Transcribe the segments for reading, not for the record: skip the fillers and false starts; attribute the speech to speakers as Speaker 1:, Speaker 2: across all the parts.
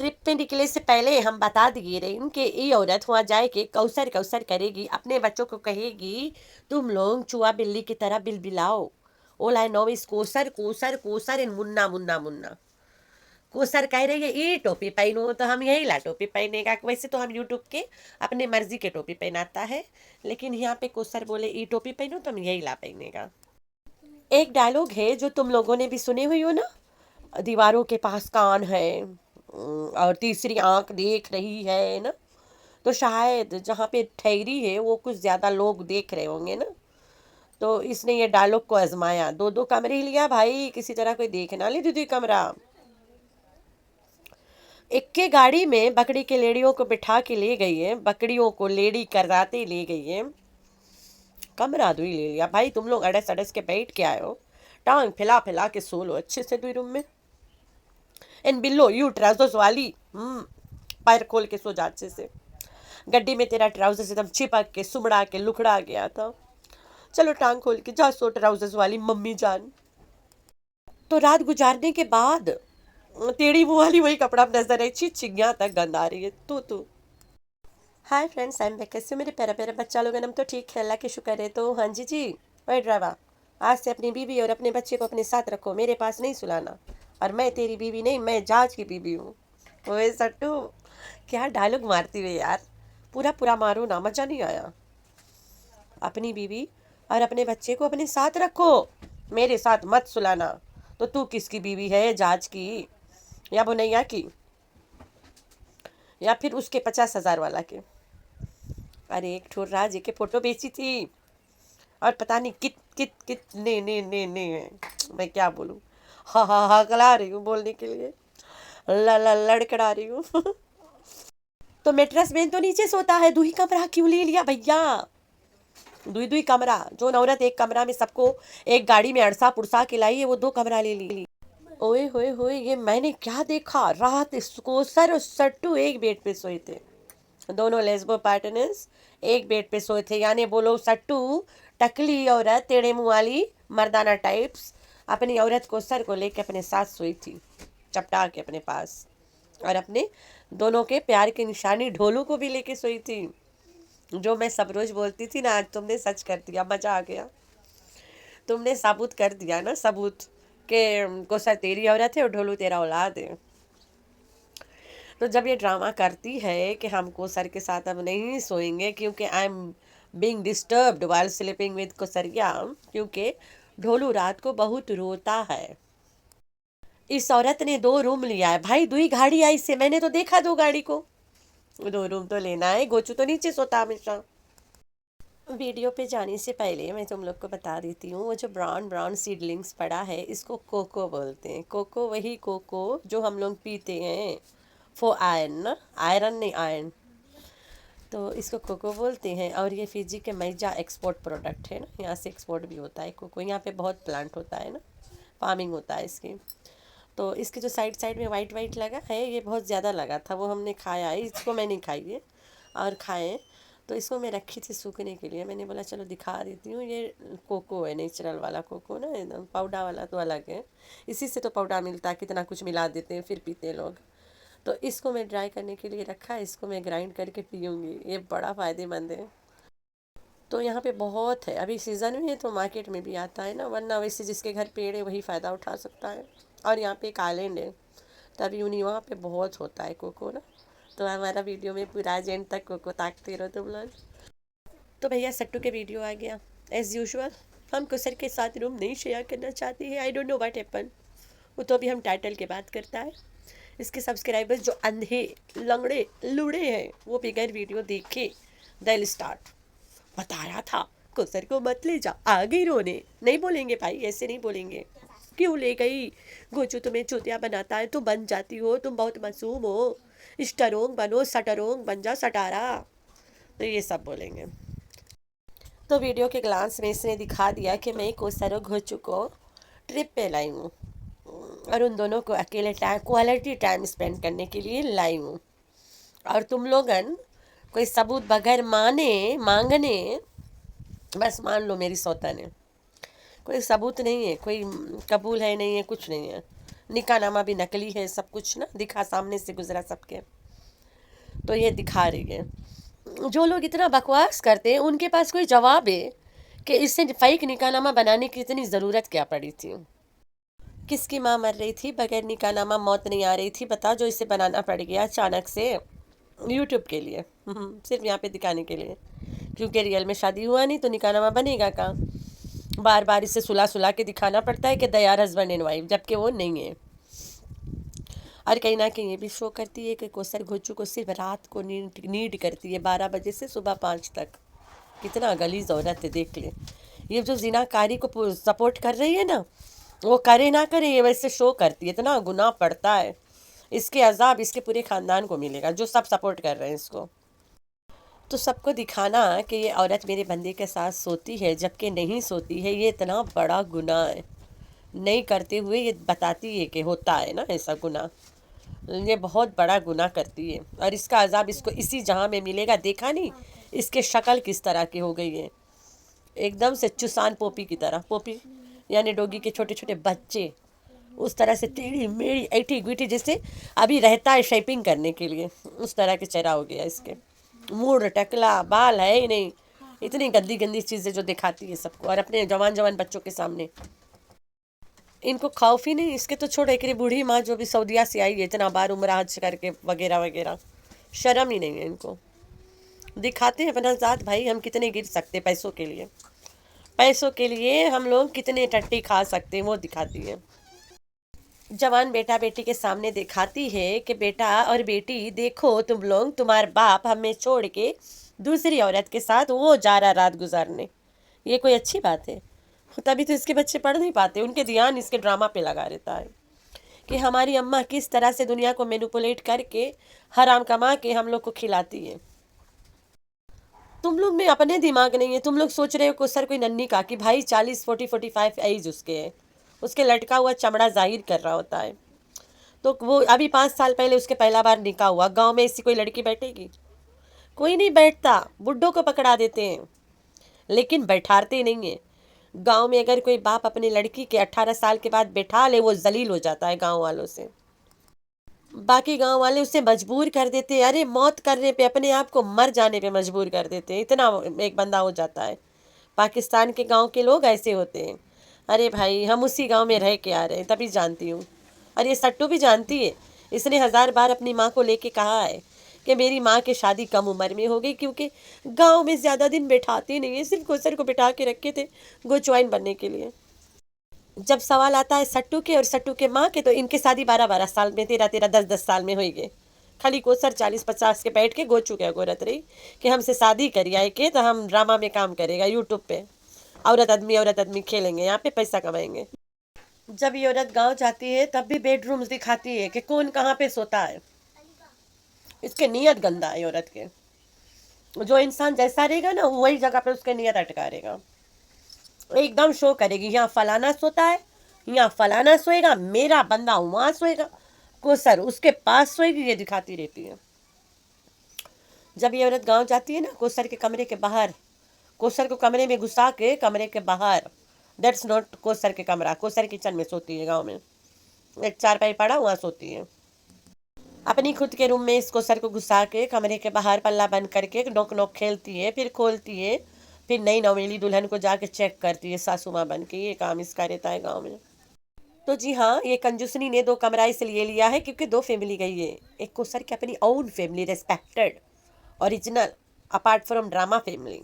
Speaker 1: Trip पे निकले से पहले हम बता दिए रहे कि ये औरत वहाँ जाए के कौसर कौसर करेगी, अपने बच्चों को कहेगी तुम लोग चूहा बिल्ली की तरह बिलबिलाओ। All I know is Kausar Kausar Kausar इन मुन्ना मुन्ना मुन्ना। कोसर कह रही है ये टोपी पहनो तो हम यही ला टोपी पहनेगा। वैसे तो हम यूट्यूब के अपने मर्जी के टोपी पहनाता है, लेकिन यहाँ पे कोसर बोले ये टोपी पहनो तो हम यही ला पहनेगा। एक डायलॉग है जो तुम लोगों ने भी सुने हुई हो ना, दीवारों के पास कान है और तीसरी आंख देख रही है ना, तो शायद जहाँ पे ठहरी है वो कुछ ज़्यादा लोग देख रहे होंगे ना, तो इसने ये डायलॉग को आजमाया। दो दो कमरे लिया भाई, किसी तरह कोई देख ना ले, दो दो कमरा। एक के गाड़ी में बकरी के लेड़ियों को बिठा के ले गई है, बकरियों को लेडी कराते ले गई है, कमरा दुई ले लिया भाई। तुम लोग अड़स अड़स के बैठ के आए हो, टांग फैला फैला के सो लो अच्छे से दुई रूम में। एंड बिल्लो यू ट्राउजर्स वाली, पैर खोल के सो जा अच्छे से। गड्डी में तेरा ट्राउजर्स एकदम चिपक के सुमड़ा के लुखड़ा गया था। चलो टांग खोल के जा सो ट्राउजर्स वाली मम्मी जान। तो रात गुजारने के बाद टेढ़ी मुँह वाली वही कपड़ा नजर आई, छी चिंगिया तक गंद आ रही है तू। Hi friends, I am back. कैसे हो मेरे प्यारा प्यारा बच्चा लोग? हम तो ठीक है, अल्लाह की शुक्र है। तो हाँ जी वही ड्राइवर, आज से अपनी बीवी और अपने बच्चे को अपने साथ रखो, मेरे पास नहीं सुलाना। और मैं तेरी बीवी नहीं, मैं जहाज की बीवी हूँ। ओए सट्टू, क्या डायलॉग मारती हुई यार, पूरा पूरा मारो ना, मजा नहीं आया। अपनी बीवी और अपने बच्चे को अपने साथ रखो, मेरे साथ मत सुलाना। तो तू किसकी बीवी है, जहाज की या बुनैया की, या फिर उसके 50,000 वाला के? अरे एक ठोर राज के फोटो बेची थी और पता नहीं कित कित कित ने मैं क्या बोलूं, हा कला रही हूँ बोलने के लिए, लड़खड़ा रही हूँ। तो मेट्रेस में तो नीचे सोता है, दुही कमरा क्यों ले लिया भैया? दुई दुई कमरा, जो नौरत एक कमरा में सबको एक गाड़ी में अड़सा पुड़सा के लाई है, वो 2 कमरा ले ली। ओए होए होए, ये मैंने क्या देखा, रात कोसर और सट्टू एक बेड पे सोए थे, दोनों लेस्बो पार्टनर्स एक बेड पे सोए थे। यानी बोलो सट्टू टकली औरत टेढ़े मुँह वाली मर्दाना टाइप्स अपनी औरत को सर को लेके अपने साथ सोई थी, चपटा के अपने पास, और अपने दोनों के प्यार की निशानी ढोलू को भी लेके सोई थी। जो मैं सब रोज बोलती थी ना, आज तुमने सच कर दिया, मजा आ गया। तुमने साबुत कर दिया ना, सबूत के कोसर तेरी औरत है और ढोलू तेरा औलाद है। तो जब ये ड्रामा करती है कि हम कोसर के साथ अब नहीं सोएंगे क्योंकि I am being disturbed while sleeping with कोसरिया, क्योंकि ढोलू रात को बहुत रोता है। इस औरत ने 2 रूम लिया है भाई, 2 गाड़ी आई से, मैंने तो देखा 2 गाड़ी को, 2 रूम तो लेना है। गोचू तो नीचे सोता हमेशा। वीडियो पे जाने से पहले मैं तुम लोग को बता देती हूँ, वो जो ब्राउन ब्राउन सीडलिंग्स पड़ा है इसको कोको बोलते हैं। कोको वही कोको जो हम लोग पीते हैं फॉर आयरन ना, आयरन नहीं आयरन, तो इसको कोको बोलते हैं। और ये फिजी के मैजा एक्सपोर्ट प्रोडक्ट है ना, यहाँ से एक्सपोर्ट भी होता है कोको, यहाँ पे बहुत प्लांट होता है ना, फार्मिंग होता है इसकी। तो इसके जो साइड साइड में वाइट वाइट लगा है, ये बहुत ज़्यादा लगा था, वो हमने खाया है, इसको मैं नहीं खाई है और खाएँ। तो इसको मैं रखी थी सूखने के लिए, मैंने बोला चलो दिखा देती हूँ। ये कोको है, नेचुरल वाला कोको ना, एकदम पाउडर वाला तो अलग है, इसी से तो पाउडर मिलता है, कितना कुछ मिला देते हैं फिर पीते लोग। तो इसको मैं ड्राई करने के लिए रखा है, इसको मैं ग्राइंड करके पीऊँगी, ये बड़ा फ़ायदेमंद है। तो यहाँ पे बहुत है, अभी सीज़न में है तो मार्केट में भी आता है ना, वरना वैसे जिसके घर पेड़ है वही फ़ायदा उठा सकता है। और यहाँ पे एक आइलैंड है, तभी उन्हीं वहाँ पे बहुत होता है कोको ना। तो हमारा वीडियो में पूरा एंड तक कोको ताकते रहो तुम लोग। तो भैया सट्टू के वीडियो आ गया एज़ यूजुअल। हम कुसर के साथ रूम नहीं शेयर करना चाहते हैं, I don't know what happen, वो तो अभी हम टाइटल के बात करता है। इसके सब्सक्राइबर्स जो अंधे लंगड़े लूड़े हैं वो बगैर वीडियो देखे दिल स्टार्ट बता रहा था कुसर को मत ले जा, आ गई रोने। नहीं बोलेंगे भाई, ऐसे नहीं बोलेंगे, क्यों ले गई, गोचू तुम्हें चूतिया बनाता है, तुम बन जाती हो, तुम बहुत मासूम हो, स्टरोंग बनो, सटरोंग बन जा, सटारा, तो ये सब बोलेंगे। तो वीडियो के ग्लांस में इसने दिखा दिया कि मैं कोसर और घोचू को ट्रिप पे लाई हूँ और उन दोनों को अकेले टाइम क्वालिटी टाइम स्पेंड करने के लिए लाई हूँ। और तुम लोगन कोई सबूत बगैर मांगने बस मान लो मेरी सौतन है, कोई सबूत नहीं है, कोई कबूल है नहीं है, कुछ नहीं है, निकाह नामा भी नकली है, सब कुछ ना दिखा, सामने से गुजरा सबके, तो ये दिखा रही है। जो लोग इतना बकवास करते हैं उनके पास कोई जवाब है कि इससे फेक निकाह नामा बनाने की इतनी ज़रूरत क्या पड़ी थी। किसकी माँ मर रही थी, बगैर निकाह नामा मौत नहीं आ रही थी, बताओ, जो इसे बनाना पड़ गया अचानक से यूट्यूब के लिए, सिर्फ यहाँ पे दिखाने के लिए, क्योंकि रियल में शादी हुआ नहीं तो निकाह नामा बनेगा कहाँ। बार बार इसे सुला सुला के दिखाना पड़ता है कि they are husband and wife, जबकि वो नहीं है। और कहीं ना कहीं ये भी शो करती है कि कौसर घोचू को सिर्फ रात को नीड करती है, 12 बजे से सुबह 5 तक। कितना गलीज औरत है, देख ले। ये जो जिनाकारी को सपोर्ट कर रही है ना, वो करे ना करे ये वैसे शो करती है, इतना गुनाह पड़ता है। इसके अजाब इसके पूरे ख़ानदान को मिलेगा जो सब सपोर्ट कर रहे हैं इसको। तो सबको दिखाना कि ये औरत मेरे बंदे के साथ सोती है जबकि नहीं सोती है, ये इतना बड़ा गुनाह है। नहीं करते हुए ये बताती है कि होता है ना ऐसा गुनाह, ये बहुत बड़ा गुनाह करती है। और इसका अजाब इसको इसी जहां में मिलेगा। देखा नहीं इसके शक्ल किस तरह की हो गई है, एकदम से चुसान पोपी की तरह। पोपी यानी डोगी के छोटे छोटे बच्चे, उस तरह से टेढ़ी मेढ़ी ऐठी गुठी, जैसे अभी रहता है शेपिंग करने के लिए, उस तरह के चेहरा हो गया इसके। मूड टकला, बाल है ही नहीं, इतनी गंदी गंदी चीज़ें जो दिखाती है सबको, और अपने जवान जवान बच्चों के सामने। इनको खौफ ही नहीं, इसके तो छोड़, एक बूढ़ी माँ जो भी सऊदिया से आई है, इतना बार उम्र हज करके वगैरह वगैरह, शर्म ही नहीं है इनको। दिखाते हैं अपना ज़ात, भाई हम कितने गिर सकते पैसों के लिए, पैसों के लिए हम लोग कितने टट्टी खा सकते हैं, वो दिखाती है। जवान बेटा बेटी के सामने दिखाती है कि बेटा और बेटी देखो, तुम लोग, तुम्हारा बाप हमें छोड़ के दूसरी औरत के साथ वो जा रहा रात गुजारने। ये कोई अच्छी बात है? तभी तो इसके बच्चे पढ़ नहीं पाते, उनके ध्यान इसके ड्रामा पे लगा रहता है कि हमारी अम्मा किस तरह से दुनिया को मैनिपुलेट करके हराम कमा के हम लोग को खिलाती है। तुम लोग में अपने दिमाग नहीं है, तुम लोग सोच रहे हो को सर कोई नन्ही का कि भाई 40-45 एज उसके है, उसके लटका हुआ चमड़ा जाहिर कर रहा होता है। तो वो अभी 5 साल पहले उसके पहला बार निकाह हुआ, गांव में ऐसी कोई लड़की बैठेगी? कोई नहीं बैठता, बुड्ढों को पकड़ा देते हैं, लेकिन बैठाते नहीं है। गांव में अगर कोई बाप अपनी लड़की के 18 साल के बाद बैठा ले, वो जलील हो जाता है गांव वालों से। बाकी गांव वाले उसे मजबूर कर देते हैं, अरे मौत करने पे, अपने आप को मर जाने पे मजबूर कर देते हैं, इतना एक बंदा हो जाता है। पाकिस्तान के गांव के लोग ऐसे होते हैं। अरे भाई हम उसी गांव में रह के आ रहे हैं, तभी जानती हूँ। और ये सट्टू भी जानती है, इसने 1000 बार अपनी माँ को लेके कहा है कि मेरी माँ की शादी कम उम्र में हो गई, क्योंकि गांव में ज़्यादा दिन बैठाते नहीं है, सिर्फ कोसर को बिठा के रखे थे गोचवाइन बनने के लिए। जब सवाल आता है सट्टू के और सट्टू के माँ के, तो इनके शादी 12-12 साल में, 13-13, 10-10 साल में हुई गए। खाली कोसर 40-50 के बैठ के गो चुके गोरत रही कि हमसे शादी करी आए के तो हम ड्रामा में काम करेगा यूट्यूब पे, औरत आदमी खेलेंगे, यहाँ पे पैसा कमाएंगे। जब ये औरत गांव जाती है तब भी बेडरूम्स दिखाती है कि कौन कहाँ पे सोता है। इसके नीयत गंदा है औरत के। जो इंसान जैसा रहेगा ना, वही जगह पे उसके नीयत अटकारेगा, एकदम शो करेगी, यहाँ फलाना सोता है, यहाँ फलाना सोएगा, मेरा बंदा वहाँ सोएगा, कोसर उसके पास सोएगी, ये दिखाती रहती है। जब ये औरत गांव जाती है ना, कोसर के कमरे के बाहर, कोसर को कमरे में घुसा के कमरे के बाहर, दैट्स नॉट कोसर के कमरा, कोसर किचन में सोती है गांव में, एक चारपाई पड़ा वहाँ सोती है। अपनी खुद के रूम में इस कोसर को घुसा के कमरे के बाहर पल्ला बंद करके नोक नोक खेलती है, फिर खोलती है, फिर नई नवेली दुल्हन को जाके चेक करती है सासू माँ बन के। ये काम इसका रहता है गाँव में। तो जी हाँ, ये कंजूसनी ने 2 कमरा इसलिए लिया है क्योंकि 2 फैमिली गई है। एक कोसर की अपनी own family, respected original, apart from drama family,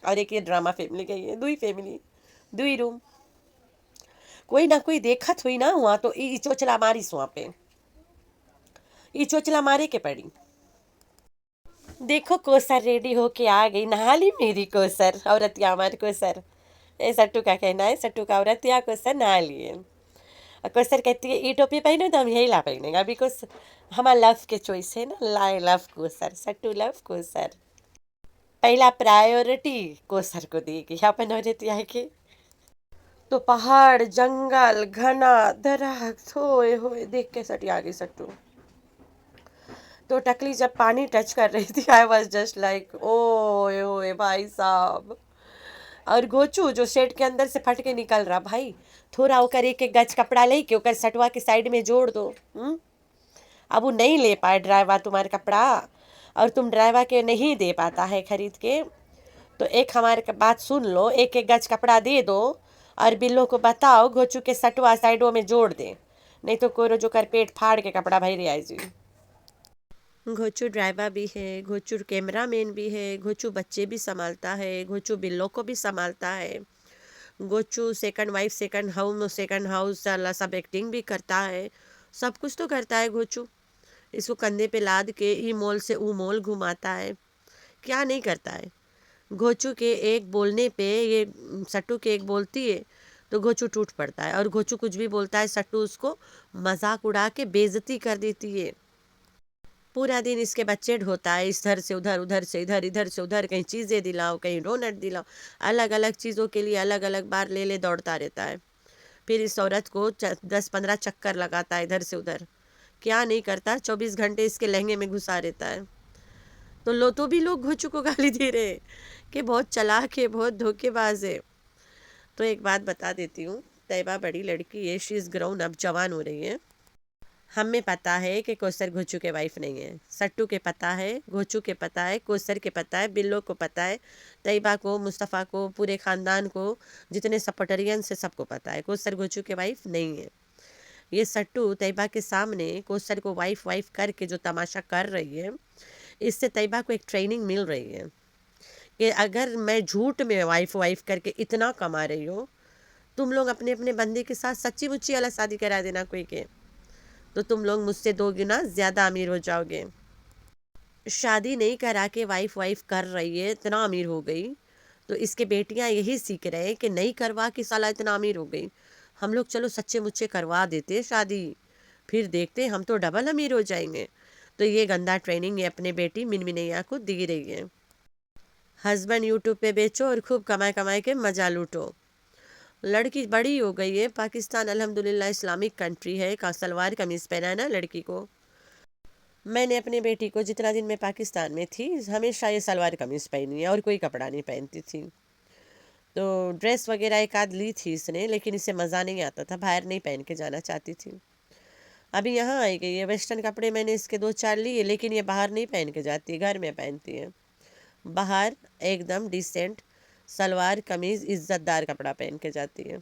Speaker 1: और एक ये ड्रामा फैमिली गई है। 2 ही फैमिली, 2 ही रूम। कोई ना कोई देखत हुई ना हुआ तो ई चोचला मारिस वहाँ पे, ई चोचला मारे के पड़ी। देखो कोसर रेडी होके आ गई, नहा ली मेरी कोसर, औरतिया हमारी कोसर। ए सट्टू का कहना है, सट्टू का औरतिया कोसर नहा लिए। कोसर कहती है ई टोपी पहनो तो हम यही ला पहनेगा, बिकॉज हमारा लव के चॉइस है ना, लाई लव कोसर, सट्टू लव कोसर। पहला प्रायोरिटी कोसर को देगी अपन औरतिया के। तो पहाड़, जंगल, घना दरख्त, होए होए देख के सटी आ गई सट्टू। तो टकली जब पानी टच कर रही थी, आई वॉज जस्ट लाइक ओए ओए भाई साहब। और गोचू जो शेड के अंदर से फट के निकल रहा, भाई थोड़ा ओकर एक एक गज कपड़ा ले के ओकर सटवा के साइड में जोड़ दो। अब वो नहीं ले पाए ड्राइवर तुम्हारे कपड़ा, और तुम ड्राइवर के नहीं दे पाता है खरीद के, तो एक हमारे बात सुन लो, एक एक गज कपड़ा दे दो और बिल्लो को बताओ घोचू के सटवा साइडों में जोड़ दे, नहीं तो कोई जो कर पेट फाड़ के कपड़ा भाई आई जी। घोचू ड्राइवर भी है, घोचू कैमरा मैन भी है, घोचू बच्चे भी संभालता है, घोचू बिल्लो को भी संभालता है, घोचू सेकंड वाइफ सेकंड हाउस साला सब एक्टिंग भी करता है, सब कुछ तो करता है घोचू। इसको कंधे पे लाद के ई मॉल से ऊ मॉल घुमाता है, क्या नहीं करता है। घोचू के एक बोलने पे ये सट्टू के एक बोलती है तो घोचू टूट पड़ता है, और घोचू कुछ भी बोलता है सट्टू उसको मजाक उड़ा के बेइज्जती कर देती है। पूरा दिन इसके बच्चे ढोता है, इधर से उधर, उधर से इधर, इधर से उधर, कहीं चीज़ें दिलाओ, कहीं डोनट दिलाओ, अलग अलग चीज़ों के लिए अलग अलग बार ले दौड़ता रहता है। फिर इस औरत को 10-15 चक्कर लगाता है इधर से उधर, क्या नहीं करता, 24 घंटे इसके लहंगे में घुसा रहता है। तो भी लोग घोचू को गाली दे रहे हैं कि बहुत चालाक है, बहुत धोखेबाज है। तो एक बात बता देती हूँ, तैयबा बड़ी लड़की है, शी इज़ ग्राउंड, अब जवान हो रही है। हमें पता है कि कोसर घोचू के वाइफ नहीं है, सट्टू के पता है, घोचू के पता है, कोसर के पता है, बिल्लो को पता है, तैयबा को, मुस्तफ़ा को, पूरे ख़ानदान को, जितने सपोर्टरियन से सबको पता है कोसर घोचू के वाइफ नहीं है। ये सट्टू तैयबा के सामने कोसर को वाइफ वाइफ करके जो तमाशा कर रही है, इससे तैयबा को एक ट्रेनिंग मिल रही है कि अगर मैं झूठ में वाइफ वाइफ करके इतना कमा रही हूँ, तुम लोग अपने अपने बंदे के साथ सच्ची मुच्ची वाला शादी करा देना कोई के, तो तुम लोग मुझसे 2 गुना ज़्यादा अमीर हो जाओगे। शादी नहीं करा के वाइफ वाइफ कर रही है, इतना अमीर हो गई, तो इसके बेटियां यही सीख रहे हैं कि नहीं करवा कि साला इतना अमीर हो गई, हम लोग चलो सच्चे मुच्चे करवा देते शादी, फिर देखते हम तो डबल अमीर हो जाएंगे। तो ये गंदा ट्रेनिंग ये अपने बेटी मिनमिनैया को दी रही है। हस्बैंड यूट्यूब पे बेचो और खूब कमाए कमाए के मजा लूटो। लड़की बड़ी हो गई है, पाकिस्तान अल्हम्दुलिल्लाह इस्लामिक कंट्री है, का सलवार कमीज़ पहना है ना लड़की को। मैंने अपनी बेटी को जितना दिन मैं पाकिस्तान में थी हमेशा ये सलवार कमीज़ पहनी है और कोई कपड़ा नहीं पहनती थी। तो ड्रेस वगैरह एक आध ली थी इसने, लेकिन इसे मज़ा नहीं आता था, बाहर नहीं पहन के जाना चाहती थी। अभी यहाँ आई गई है, वेस्टर्न कपड़े मैंने इसके 2-4 लिए, लेकिन ये बाहर नहीं पहन के जाती, घर में पहनती है। बाहर एकदम डिसेंट सलवार कमीज़ इज़्ज़तदार कपड़ा पहन के जाती है।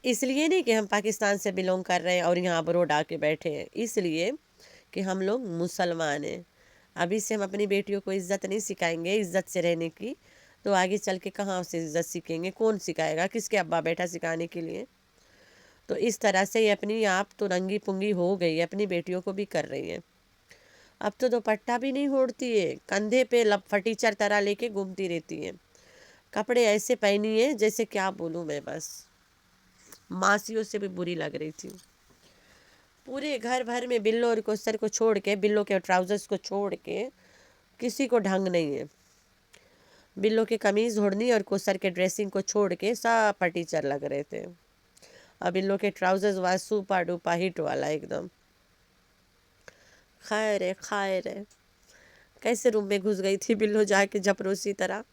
Speaker 1: इसलिए नहीं कि हम पाकिस्तान से बिलोंग कर रहे हैं और यहाँ अबरोड आके बैठे हैं, इसलिए कि हम लोग मुसलमान हैं। अभी से हम अपनी बेटियों को इज़्ज़त नहीं सिखाएंगे, इज़्ज़त से रहने की, तो आगे चल के कहाँ से इज़्ज़त सीखेंगे, कौन सिखाएगा, किसके अब्बा बेटा सिखाने के लिए। तो इस तरह से ये अपनी आप तो रंगी पुंगी हो गई है, अपनी बेटियों को भी कर रही है। अब तो दुपट्टा भी नहीं ओढ़ती है, कंधे पे फटीचर तरह लेके घूमती रहती है, कपड़े ऐसे पहनी है जैसे क्या बोलूँ मैं, बस मासियों से भी बुरी लग रही थी। पूरे घर भर में बिल्लो और कोसर को छोड़ के, बिल्लो के ट्राउजर्स को छोड़ के किसी को ढंग नहीं है। बिल्लो के कमीज़ ओढ़नी और कोसर के ड्रेसिंग को छोड़ के सब फटीचर लग रहे थे। अब बिल्लो के ट्राउजर्स वाला सुपा डुपा हिट वाला एकदम। खैर है कैसे रूम में घुस गई थी बिल्लो जाके झपरोसी तरह,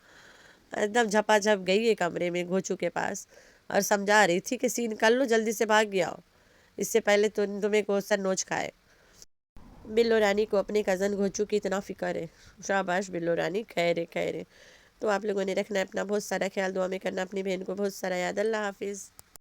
Speaker 1: एकदम झपाझप गई है कमरे में घोचू के पास और समझा रही थी कि सीन कर लो, जल्दी से भाग गया, इससे पहले तो तुम्हें कोसर नोच खाए। बिल्लो रानी को अपने कज़न घोचू की इतना फ़िक्र है। शाबाश बिल्लो रानी, खैर है। तो आप लोगों ने रखना है अपना बहुत सारा ख्याल, दुआ में करना अपनी बहन को बहुत सारा याद। अल्लाह हाफिज़।